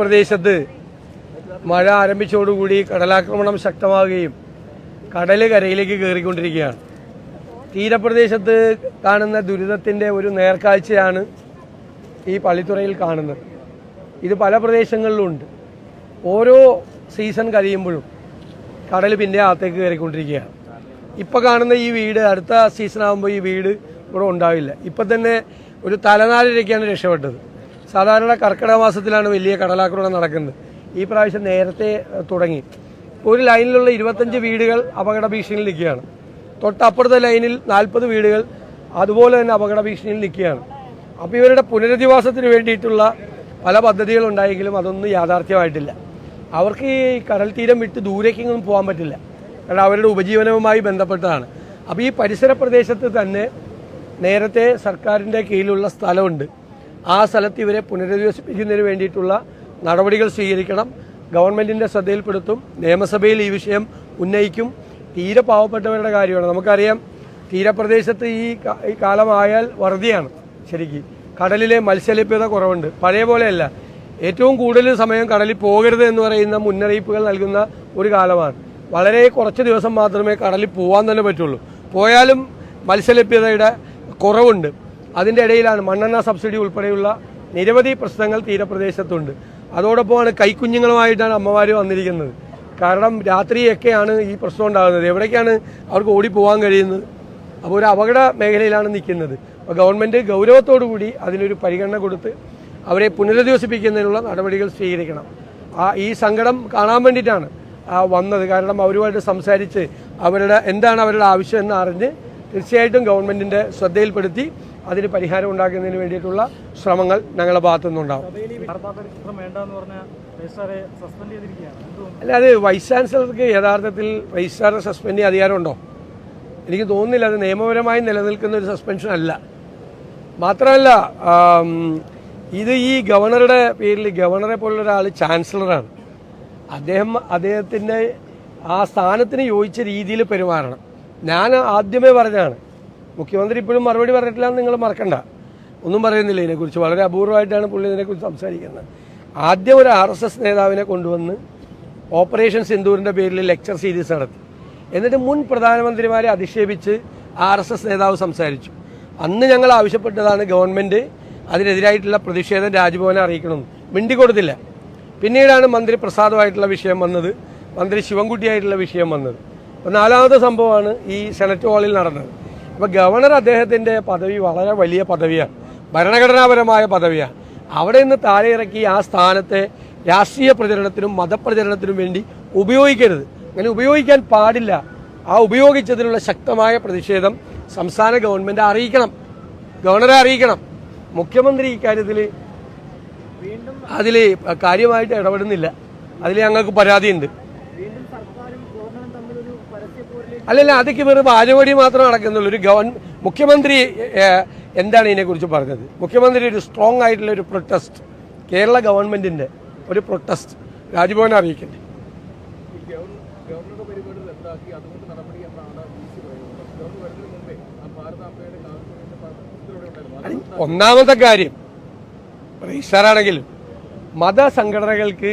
തീരപ്രദേശത്ത് മഴ ആരംഭിച്ചതോടുകൂടി കടലാക്രമണം ശക്തമാവുകയും കടൽ കരയിലേക്ക് കയറിക്കൊണ്ടിരിക്കുകയാണ്. തീരപ്രദേശത്ത് കാണുന്ന ദുരിതത്തിൻ്റെ ഒരു നേർക്കാഴ്ചയാണ് ഈ പള്ളിത്തുറയിൽ കാണുന്നത്. ഇത് പല പ്രദേശങ്ങളിലുമുണ്ട്. ഓരോ സീസൺ കഴിയുമ്പോഴും കടൽ പിന്നെ അകത്തേക്ക് കയറിക്കൊണ്ടിരിക്കുകയാണ്. ഇപ്പോൾ കാണുന്ന ഈ വീട് അടുത്ത സീസൺ ആകുമ്പോൾ ഈ വീട് ഇവിടെ ഉണ്ടാവില്ല. ഇപ്പം തന്നെ ഒരു തലനാരിഴയ്ക്കാണ് രക്ഷപ്പെട്ടത്. സാധാരണ കർക്കിടക മാസത്തിലാണ് വലിയ കടലാക്രമണം നടക്കുന്നത്. ഈ പ്രാവശ്യം നേരത്തെ തുടങ്ങി. ഒരു ലൈനിലുള്ള 25 വീടുകൾ അപകട ഭീഷണിയിൽ നിൽക്കുകയാണ്. തൊട്ടപ്പുറത്തെ ലൈനിൽ 40 വീടുകൾ അതുപോലെ തന്നെ അപകട ഭീഷണിയിൽ നിൽക്കുകയാണ്. അപ്പോൾ ഇവരുടെ പുനരധിവാസത്തിന് വേണ്ടിയിട്ടുള്ള പല പദ്ധതികളുണ്ടായെങ്കിലും അതൊന്നും യാഥാർത്ഥ്യമായിട്ടില്ല. അവർക്ക് ഈ കടൽ തീരം വിട്ട് ദൂരേക്കൊന്നും പോകാൻ പറ്റില്ല. കാരണം അവരുടെ ഉപജീവനവുമായി ബന്ധപ്പെട്ടതാണ്. അപ്പോൾ ഈ പരിസര പ്രദേശത്ത് തന്നെ നേരത്തെ സർക്കാരിൻ്റെ കീഴിലുള്ള സ്ഥലമുണ്ട്. ആ സ്ഥലത്ത് ഇവരെ പുനരധിവസിപ്പിക്കുന്നതിന് വേണ്ടിയിട്ടുള്ള നടപടികൾ സ്വീകരിക്കണം. ഗവൺമെൻറ്റിൻ്റെ ശ്രദ്ധയിൽപ്പെടുത്തും. നിയമസഭയിൽ ഈ വിഷയം ഉന്നയിക്കും. തീരെ പാവപ്പെട്ടവരുടെ കാര്യമാണ്. നമുക്കറിയാം, തീരപ്രദേശത്ത് ഈ കാലമായാൽ വറുതിയാണ്. ശരിക്കും കടലിലെ മത്സ്യലഭ്യത കുറവുണ്ട്. പഴയ പോലെയല്ല. ഏറ്റവും കൂടുതൽ സമയം കടലിൽ പോകരുത് എന്ന് പറയുന്ന മുന്നറിയിപ്പുകൾ നൽകുന്ന ഒരു കാലമാണ്. വളരെ കുറച്ച് ദിവസം മാത്രമേ കടലിൽ പോകാൻ തന്നെ പറ്റുള്ളൂ. പോയാലും മത്സ്യലഭ്യതയുടെ കുറവുണ്ട്. അതിൻ്റെ ഇടയിലാണ് മണ്ണെണ്ണ സബ്സിഡി ഉൾപ്പെടെയുള്ള നിരവധി പ്രശ്നങ്ങൾ തീരപ്രദേശത്തുണ്ട്. അതോടൊപ്പമാണ് കൈക്കുഞ്ഞുങ്ങളുമായിട്ടാണ് അമ്മമാർ വന്നിരിക്കുന്നത്. കാരണം രാത്രിയൊക്കെയാണ് ഈ പ്രശ്നം ഉണ്ടാകുന്നത്. എവിടേക്കാണ് അവർക്ക് ഓടിപ്പോകാൻ കഴിയുന്നത്? അപ്പോൾ ഒരു അപകട മേഖലയിലാണ് നിൽക്കുന്നത്. അപ്പോൾ ഗവൺമെൻറ് ഗൗരവത്തോടു കൂടി അതിനൊരു പരിഗണന കൊടുത്ത് അവരെ പുനരധിവസിപ്പിക്കുന്നതിനുള്ള നടപടികൾ സ്വീകരിക്കണം. ഈ സങ്കടം കാണാൻ വേണ്ടിയിട്ടാണ് വന്നത്. കാരണം അവരുമായിട്ട് സംസാരിച്ച് എന്താണ് അവരുടെ ആവശ്യം എന്ന് അറിഞ്ഞ് തീർച്ചയായിട്ടും ഗവൺമെൻറ്റിൻ്റെ ശ്രദ്ധയിൽപ്പെടുത്തി അതിന് പരിഹാരം ഉണ്ടാക്കുന്നതിന് വേണ്ടിയിട്ടുള്ള ശ്രമങ്ങൾ ഞങ്ങളുടെ ഭാഗത്തുനിന്നുണ്ടാവും. അല്ല, അത് വൈസ് ചാൻസലർക്ക് യഥാർത്ഥത്തിൽ രജിസ്ട്രാറെ സസ്പെൻഡ് ചെയ്യാൻ അധികാരമുണ്ടോ? എനിക്ക് തോന്നുന്നില്ല. അത് നിയമപരമായി നിലനിൽക്കുന്ന ഒരു സസ്പെൻഷൻ അല്ല. മാത്രമല്ല, ഇത് ഈ ഗവർണറുടെ പേരിൽ ഗവർണറെ പോലുള്ള ഒരാൾ ചാൻസലറാണ്. അദ്ദേഹത്തിൻ്റെ ആ സ്ഥാനത്തിന് യോജിച്ച രീതിയിൽ പെരുമാറണം. ഞാൻ ആദ്യമേ പറഞ്ഞതാണ്. മുഖ്യമന്ത്രി ഇപ്പോഴും മറുപടി പറഞ്ഞിട്ടില്ല എന്ന് നിങ്ങൾ മറക്കണ്ട. ഒന്നും പറയുന്നില്ല ഇതിനെക്കുറിച്ച്. വളരെ അപൂർവമായിട്ടാണ് പുള്ളി ഇതിനെക്കുറിച്ച് സംസാരിക്കുന്നത്. ആദ്യം ഒരു RSS നേതാവിനെ കൊണ്ടുവന്ന് ഓപ്പറേഷൻ സിന്ദൂറിൻ്റെ പേരിൽ ലെക്ചർ സീരീസ് നടത്തി. എന്നിട്ട് മുൻ പ്രധാനമന്ത്രിമാരെ അധിക്ഷേപിച്ച് RSS നേതാവ് സംസാരിച്ചു. അന്ന് ഞങ്ങൾ ആവശ്യപ്പെട്ടതാണ് ഗവൺമെൻറ് അതിനെതിരായിട്ടുള്ള പ്രതിഷേധം രാജ്ഭവനെ അറിയിക്കണമെന്ന്. മിണ്ടിക്കൊടുത്തില്ല. പിന്നീടാണ് മന്ത്രി പ്രസാദുമായിട്ടുള്ള വിഷയം വന്നത്, മന്ത്രി ശിവൻകുട്ടിയായിട്ടുള്ള വിഷയം വന്നത്. അപ്പോൾ 4ാമത്തെ സംഭവമാണ് ഈ സെനറ്റ് ഹാളിൽ നടന്നത്. അപ്പോൾ ഗവർണർ അദ്ദേഹത്തിൻ്റെ പദവി വളരെ വലിയ പദവിയാണ്, ഭരണഘടനാപരമായ പദവിയാണ്. അവിടെ നിന്ന് താഴെ ഇറക്കി ആ സ്ഥാനത്തെ രാഷ്ട്രീയ പ്രചരണത്തിനും മതപ്രചരണത്തിനും വേണ്ടി ഉപയോഗിക്കരുത്. അങ്ങനെ ഉപയോഗിക്കാൻ പാടില്ല. ആ ഉപയോഗിച്ചതിനുള്ള ശക്തമായ പ്രതിഷേധം സംസ്ഥാന ഗവൺമെൻറ് അറിയിക്കണം, ഗവർണറെ അറിയിക്കണം. മുഖ്യമന്ത്രി ഇക്കാര്യത്തിൽ അതിൽ കാര്യമായിട്ട് ഇടപെടുന്നില്ല. അതിൽ ഞങ്ങൾക്ക് പരാതിയുണ്ട്. അല്ലല്ല, അതൊക്കെ വെറും ആരോപടി മാത്രം നടക്കുന്നുള്ളൂ. മുഖ്യമന്ത്രി എന്താണ് ഇതിനെക്കുറിച്ച് പറഞ്ഞത്? മുഖ്യമന്ത്രി ഒരു സ്ട്രോങ് ആയിട്ടുള്ള ഒരു പ്രൊട്ടസ്റ്റ്, കേരള ഗവൺമെൻറ്റിൻ്റെ ഒരു പ്രൊട്ടസ്റ്റ് രാജ്ഭവനെ അറിയിക്കട്ടെ. ഒന്നാമത്തെ കാര്യം, രജിസ്ട്രാറാണെങ്കിലും മതസംഘടനകൾക്ക്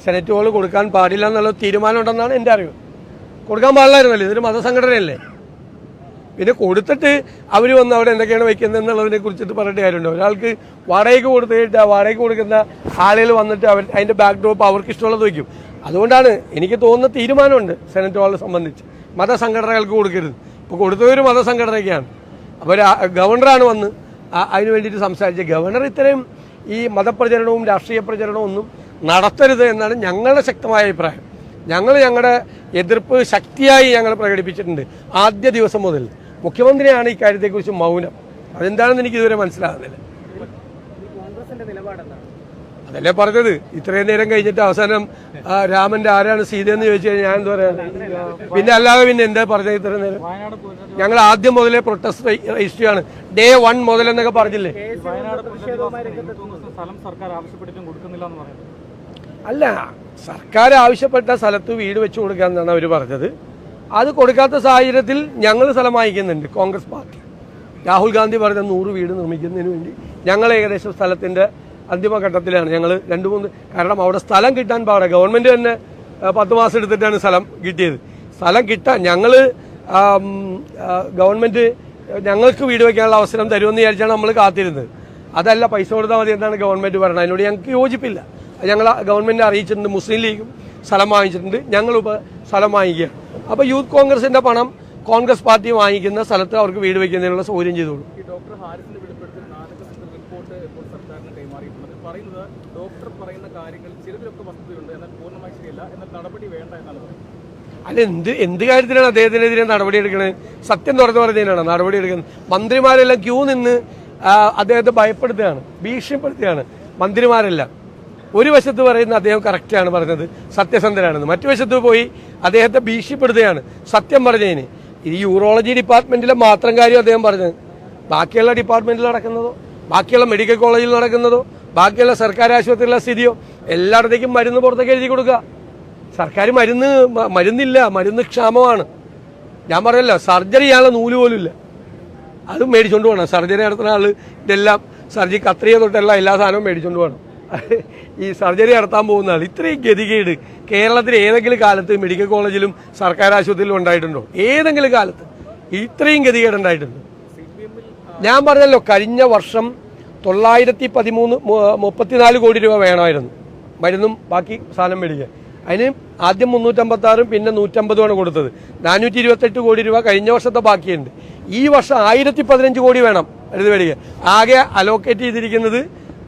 സെനറ്റ് ഹാൾ കൊടുക്കാൻ പാടില്ല എന്നുള്ള തീരുമാനം ഉണ്ടെന്നാണ് എൻ്റെ അറിവ്. കൊടുക്കാൻ പാടില്ലായിരുന്നല്ലോ, ഇതൊരു മതസംഘടനയല്ലേ. പിന്നെ കൊടുത്തിട്ട് അവർ വന്ന് അവിടെ എന്തൊക്കെയാണ് വയ്ക്കുന്നത് എന്നുള്ളതിനെ കുറിച്ചിട്ട് പറഞ്ഞിട്ട് കാര്യമുണ്ടോ? ഒരാൾക്ക് വാടകയ്ക്ക് കൊടുത്തിട്ട് വാടകയ്ക്ക് കൊടുക്കുന്ന ആളുകൾ വന്നിട്ട് അതിൻ്റെ ബാക്ക് ഡ്രോപ്പ് അവർക്ക് ഇഷ്ടമുള്ളത് വയ്ക്കും. അതുകൊണ്ടാണ് എനിക്ക് തോന്നുന്ന തീരുമാനമുണ്ട് സെനറ്റ് ഹാളിനെ സംബന്ധിച്ച്. മതസംഘടനകൾക്ക് കൊടുക്കരുത്. ഇപ്പോൾ കൊടുത്തതൊരു മതസംഘടനയ്ക്കാണ്. അപ്പോൾ ഗവർണറാണ് വന്ന് അതിന് വേണ്ടിയിട്ട് സംസാരിച്ചത്. ഗവർണർ ഇത്രയും ഈ മതപ്രചരണവും രാഷ്ട്രീയ പ്രചരണവും ഒന്നും നടത്തരുത് എന്നാണ് ഞങ്ങളുടെ ശക്തമായ അഭിപ്രായം. ഞങ്ങളുടെ എതിർപ്പ് ശക്തിയായി ഞങ്ങൾ പ്രകടിപ്പിച്ചിട്ടുണ്ട് ആദ്യ ദിവസം മുതൽ. മുഖ്യമന്ത്രിയാണ് ഇക്കാര്യത്തെക്കുറിച്ച് മൗനം. അതെന്താണെന്ന് എനിക്ക് ഇതുവരെ മനസ്സിലാകുന്നില്ല. അതല്ലേ പറഞ്ഞത്. ഇത്രയും നേരം കഴിഞ്ഞിട്ട് അവസാനം രാമന്റെ ആരാണ് സീതയെന്ന് ചോദിച്ചു കഴിഞ്ഞാൽ ഞാൻ എന്താ പറയാ? പിന്നെ അല്ലാതെ പിന്നെ എന്താ പറഞ്ഞത്? ഇത്രയും നേരം ഞങ്ങൾ ആദ്യം മുതലേ പ്രൊട്ടസ്റ്റ് രജിസ്റ്റർ ചെയ്യാണ്. ഡേ 1 മുതൽ എന്നൊക്കെ പറഞ്ഞില്ലേ? അല്ല, സർക്കാർ ആവശ്യപ്പെട്ട സ്ഥലത്ത് വീട് വെച്ച് കൊടുക്കാമെന്നാണ് അവർ പറഞ്ഞത്. അത് കൊടുക്കാത്ത സാഹചര്യത്തിൽ ഞങ്ങൾ സ്ഥലം വാങ്ങിക്കുന്നുണ്ട്. കോൺഗ്രസ് പാർട്ടി രാഹുൽ ഗാന്ധി പറഞ്ഞ 100 വീട് നിർമ്മിക്കുന്നതിന് വേണ്ടി ഞങ്ങൾ ഏകദേശം സ്ഥലത്തിൻ്റെ അന്തിമഘട്ടത്തിലാണ് ഞങ്ങൾ 2-3 കാരണം അവിടെ സ്ഥലം കിട്ടാൻ പാടെ ഗവൺമെൻറ് തന്നെ 10 മാസം എടുത്തിട്ടാണ് സ്ഥലം കിട്ടിയത്. സ്ഥലം കിട്ടാൻ ഞങ്ങൾ ഗവൺമെൻറ് ഞങ്ങൾക്ക് വീട് വയ്ക്കാനുള്ള അവസരം തരുമെന്ന് വിചാരിച്ചാണ് നമ്മൾ കാത്തിരുന്നത്. അതല്ല, പൈസ കൊടുത്താൽ മതി എന്നാണ് ഗവൺമെൻറ് പറയുന്നത്. അതിനോട് ഞങ്ങൾക്ക് യോജിപ്പില്ല. ഞങ്ങൾ ഗവൺമെൻറ് അറിയിച്ചിട്ടുണ്ട്, മുസ്ലിം ലീഗും സ്ഥലം വാങ്ങിച്ചിട്ടുണ്ട്, ഞങ്ങളിപ്പോൾ സ്ഥലം വാങ്ങിക്കുക. അപ്പോൾ യൂത്ത് കോൺഗ്രസിൻ്റെ പണം കോൺഗ്രസ് പാർട്ടി വാങ്ങിക്കുന്ന സ്ഥലത്ത് അവർക്ക് വീട് വയ്ക്കുന്നതിനുള്ള സൗകര്യം ചെയ്തോളൂ. ഡോക്ടർ ഹാരിസിന്റെ വെളിപ്പെടുത്തൽ റിപ്പോർട്ട് ഇപ്പോൾ സർക്കാരിന് കൈമാറിയിട്ടുണ്ട്. പറയുന്നത് ഡോക്ടർ പറയുന്ന കാര്യങ്ങൾ ചിലതിലൊക്കെ വസ്തുതയുണ്ട്, എന്നാൽ പൂർണ്ണമായി ശരിയല്ല, എന്നാൽ നടപടി വേണ്ട എന്നാണ് പറയുന്നത്. അല്ല, എന്ത് കാര്യത്തിലാണ് അദ്ദേഹത്തിനെതിരെ നടപടി എടുക്കുന്നത്? സത്യം തുറന്നു പറഞ്ഞതിനാണ് നടപടി എടുക്കുന്നത്. മന്ത്രിമാരെല്ലാം ക്യൂ നിന്ന് അദ്ദേഹത്തെ ഭയപ്പെടുത്തുകയാണ്, ഭീഷണിപ്പെടുത്തുകയാണ്. മന്ത്രിമാരെല്ലാം ഒരു വശത്ത് പറയുന്ന അദ്ദേഹം കറക്റ്റാണ് പറഞ്ഞത്, സത്യസന്ധനാണെന്ന്, മറ്റു വശത്ത് പോയി അദ്ദേഹത്തെ ഭീഷണിപ്പെടുത്തുകയാണ് സത്യം പറഞ്ഞതിന്. ഈ യൂറോളജി ഡിപ്പാർട്ട്മെന്റിലെ മാത്രം കാര്യം അദ്ദേഹം പറഞ്ഞത്. ബാക്കിയുള്ള ഡിപ്പാർട്ട്മെന്റിൽ നടക്കുന്നതോ, ബാക്കിയുള്ള മെഡിക്കൽ കോളേജിൽ നടക്കുന്നതോ, ബാക്കിയുള്ള സർക്കാർ ആശുപത്രിയിലെ സ്ഥിതിയോ എല്ലായിടത്തേക്കും മരുന്ന് പുറത്തേക്ക് എഴുതി കൊടുക്കുക. സർക്കാർ മരുന്നില്ല, മരുന്ന് ക്ഷാമമാണ്. ഞാൻ പറയല്ലോ, സർജറി ചെയ്യാനുള്ള നൂല് പോലും ഇല്ല, അതും മേടിച്ചുകൊണ്ട് പോകണം. സർജറി നടത്തുന്ന ആൾ ഇതെല്ലാം സർജറി കത്രിക തൊട്ടുള്ള എല്ലാ സാധനവും മേടിച്ചുകൊണ്ട് പോകണം. ഈ സർജറി നടത്താൻ പോകുന്ന ആൾ. ഇത്രയും ഗതികേട് കേരളത്തിൽ ഏതെങ്കിലും കാലത്ത് മെഡിക്കൽ കോളേജിലും സർക്കാർ ആശുപത്രിയിലും ഉണ്ടായിട്ടുണ്ടോ? ഏതെങ്കിലും കാലത്ത് ഇത്രയും ഗതികേട് ഉണ്ടായിട്ടുണ്ട്? ഞാൻ പറഞ്ഞല്ലോ, കഴിഞ്ഞ വർഷം 934 കോടി രൂപ വേണമായിരുന്നു മരുന്നും ബാക്കി സാധനം മേടിക്കാൻ. അതിന് ആദ്യം 356 പിന്നെ 150 കൊടുത്തത്. 428 കോടി രൂപ കഴിഞ്ഞ വർഷത്തെ ബാക്കിയുണ്ട്. ഈ വർഷം 1015 കോടി വേണം മരുന്ന് മേടിക്കാൻ. ആകെ അലോക്കേറ്റ് ചെയ്തിരിക്കുന്നത്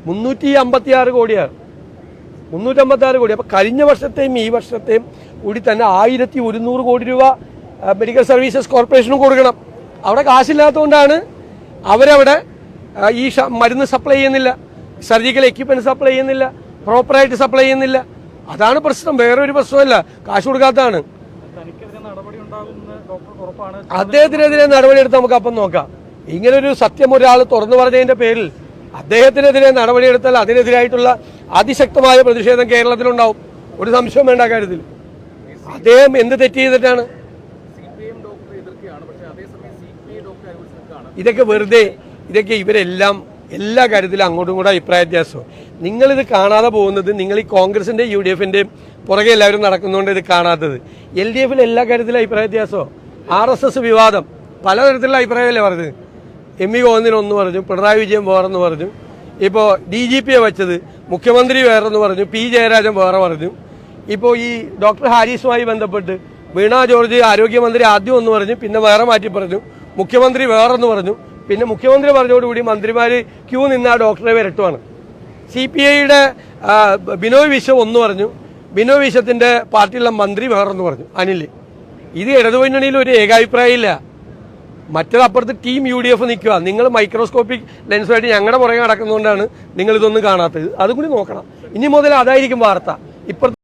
356 കോടിയാണ്. 356 കോടി. അപ്പോൾ കഴിഞ്ഞ വർഷത്തെയും ഈ വർഷത്തെയും കൂടി തന്നെ 1100 കോടി രൂപ മെഡിക്കൽ സർവീസസ് കോർപ്പറേഷനും കൊടുക്കണം. അവിടെ കാശില്ലാത്തതുകൊണ്ടാണ് അവരവിടെ ഈ മരുന്ന് സപ്ലൈ ചെയ്യുന്നില്ല, സർജിക്കൽ എക്യുപ്മെന്റ് സപ്ലൈ ചെയ്യുന്നില്ല, പ്രോപ്പറായിട്ട് സപ്ലൈ ചെയ്യുന്നില്ല. അതാണ് പ്രശ്നം, വേറെ ഒരു പ്രശ്നമല്ല, കാശ് കൊടുക്കാത്തതാണ്. അദ്ദേഹത്തിനെതിരെ നടപടിയെടുത്ത് നമുക്ക് അപ്പം നോക്കാം. ഇങ്ങനൊരു സത്യം ഒരാൾ തുറന്നു പറഞ്ഞതിന്റെ പേരിൽ അദ്ദേഹത്തിനെതിരെ നടപടിയെടുത്താൽ അതിനെതിരായിട്ടുള്ള അതിശക്തമായ പ്രതിഷേധം കേരളത്തിലുണ്ടാവും. ഒരു സംശയവും വേണ്ട കാര്യത്തിൽ. അദ്ദേഹം എന്ത് തെറ്റ് ചെയ്തിട്ടാണ്? ഇതൊക്കെ വെറുതെ, ഇതൊക്കെ ഇവരെല്ലാം എല്ലാ കാര്യത്തിലും അങ്ങോട്ടും കൂടെ അഭിപ്രായ വ്യത്യാസവും. നിങ്ങളിത് കാണാതെ പോകുന്നത്, നിങ്ങൾ ഈ കോൺഗ്രസിന്റെ UDF-ന്റെ പുറകെ എല്ലാവരും നടക്കുന്നതുകൊണ്ട് ഇത് കാണാത്തത്. LDF-ൽ എല്ലാ കാര്യത്തിലും അഭിപ്രായ വ്യത്യാസവും. RSS വിവാദം പലതരത്തിലുള്ള അഭിപ്രായമല്ലേ പറഞ്ഞത്. എം വി ഗോവിന്ദൻ ഒന്ന് പറഞ്ഞു, പിണറായി വിജയൻ വേറെന്ന് പറഞ്ഞു, ഇപ്പോൾ DGP-യെ വെച്ചത് മുഖ്യമന്ത്രി വേറെന്ന് പറഞ്ഞു, P ജയരാജൻ വേറെ പറഞ്ഞു. ഇപ്പോൾ ഈ ഡോക്ടർ ഹാരിസുമായി ബന്ധപ്പെട്ട് വീണ ജോർജ് ആരോഗ്യമന്ത്രി ആദ്യം ഒന്ന് പറഞ്ഞു, പിന്നെ വേറെ മാറ്റി പറഞ്ഞു, മുഖ്യമന്ത്രി വേറെന്ന് പറഞ്ഞു. പിന്നെ മുഖ്യമന്ത്രി പറഞ്ഞതോടുകൂടി മന്ത്രിമാർ ക്യൂ നിന്ന് ആ ഡോക്ടറെ വരട്ടുവാണ്. CPI-യുടെ ബിനോയ് വിശ്വം ഒന്ന് പറഞ്ഞു, ബിനോയ് വിശ്വത്തിന്റെ പാർട്ടിയുള്ള മന്ത്രി വേറെന്ന് പറഞ്ഞു, അനിൽ. ഇത് ഇടതുമുന്നണിയിൽ ഒരു ഏകാഭിപ്രായം ഇല്ല. മറ്റത് അപ്പുറത്ത് ടീം UDF നിൽക്കുക. നിങ്ങൾ മൈക്രോസ്കോപ്പിക് ലെൻസുമായിട്ട് ഞങ്ങളുടെ പുറകെ നടക്കുന്നതുകൊണ്ടാണ് നിങ്ങൾ ഇതൊന്നും കാണാത്തത്. അതും കൂടി നോക്കണം. ഇനി മുതൽ അതായിരിക്കും വാർത്ത. ഇപ്പുറത്ത്